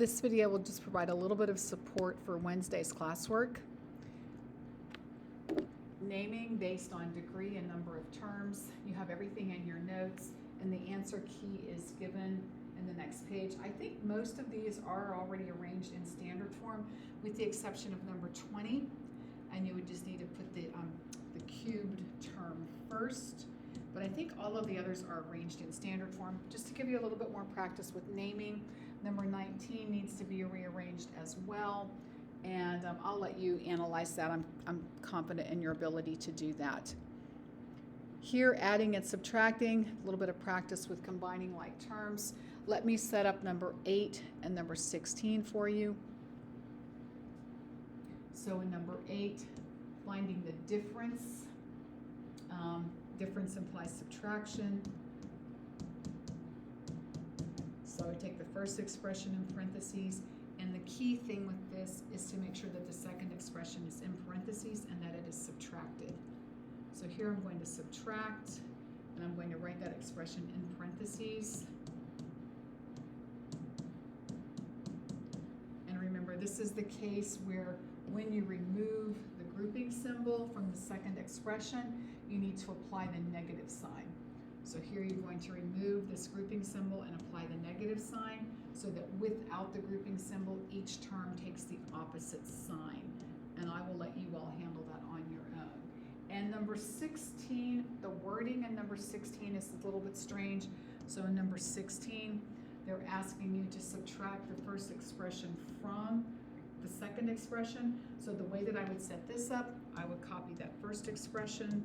This video will just provide a little bit of support for Wednesday's classwork. Naming based on degree and number of terms. You have everything in your notes, and the answer key is given in the next page. I think most of these are already arranged in standard form, with the exception of number 20, and you would just need to put the cubed term first. But I think all of the others are arranged in standard form. Just to give you a little bit more practice with naming, number 19 needs to be rearranged as well. And I'll let you analyze that. I'm confident in your ability to do that. Here, adding and subtracting, a little bit of practice with combining like terms. Let me set up number 8 and number 16 for you. So in number 8, finding the difference. Difference implies subtraction. So I would take the first expression in parentheses, and the key thing with this is to make sure that the second expression is in parentheses and that it is subtracted. So here I'm going to subtract, and I'm going to write that expression in parentheses. And remember, this is the case where when you remove the grouping symbol from the second expression, you need to apply the negative sign. So here you're going to remove this grouping symbol and apply the negative sign, so that without the grouping symbol, each term takes the opposite sign. And I will let you all handle that on your own. And number 16, the wording in number 16 is a little bit strange. So in number 16, they're asking you to subtract the first expression from the second expression. So the way that I would set this up, I would copy that first expression,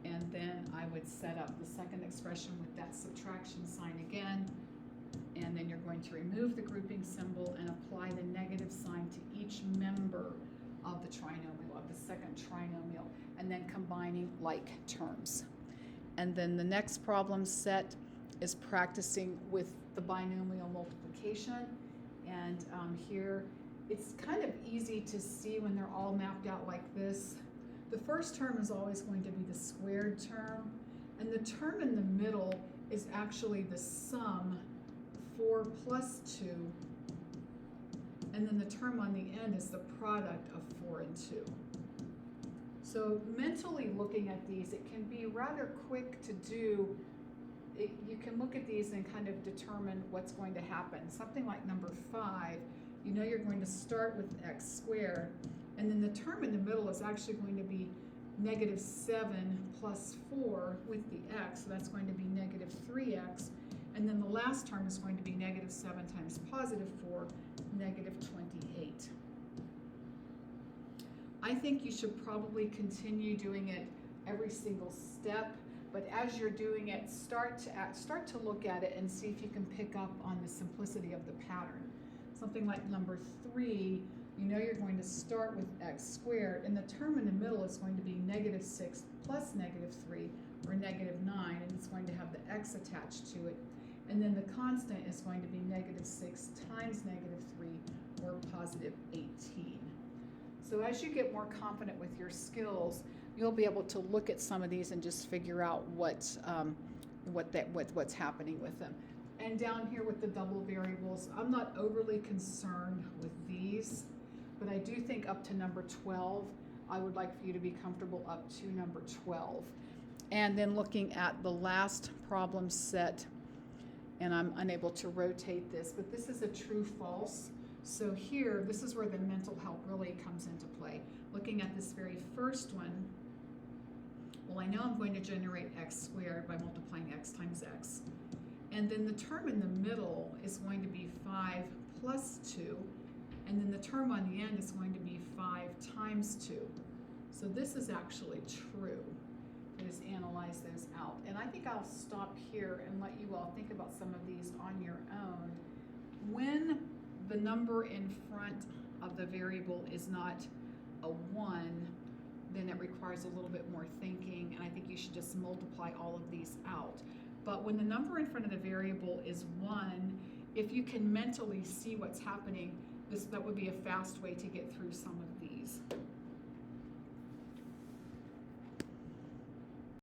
and then I would set up the second expression with that subtraction sign again, and then you're going to remove the grouping symbol and apply the negative sign to each member of the trinomial, of the second trinomial, and then combining like terms. And then the next problem set is practicing with the binomial multiplication, and here it's kind of easy to see when they're all mapped out like this. The first term is always going to be the squared term, and the term in the middle is actually the sum 4 plus 2, and then the term on the end is the product of 4 and 2. So mentally looking at these, it can be rather quick to do. You can look at these and kind of determine what's going to happen. Something like number 5, you know you're going to start with x squared, and then the term in the middle is actually going to be negative 7 plus 4 with the x, so that's going to be negative 3x, and then the last term is going to be negative 7 times positive 4, negative 28. I think you should probably continue doing it every single step, but as you're doing it, start to look at it and see if you can pick up on the simplicity of the pattern. Something like number 3, you know you're going to start with x squared, and the term in the middle is going to be negative 6 plus negative 3, or negative 9, and it's going to have the x attached to it. And then the constant is going to be negative 6 times negative 3, or positive 18. So as you get more confident with your skills, you'll be able to look at some of these and just figure out what's happening with them. And down here with the double variables, I'm not overly concerned with these, but I do think up to number 12, I would like for you to be comfortable up to number 12. And then looking at the last problem set, and I'm unable to rotate this, but this is a true-false. So here, this is where the mental help really comes into play. Looking at this very first one, well, I know I'm going to generate x squared by multiplying x times x. And then the term in the middle is going to be 5 plus 2. And then the term on the end is going to be 5 times 2. So this is actually true. Just analyze those out. And I think I'll stop here and let you all think about some of these on your own. When the number in front of the variable is not a 1, then it requires a little bit more thinking, and I think you should just multiply all of these out. But when the number in front of the variable is 1, if you can mentally see what's happening, that would be a fast way to get through some of these.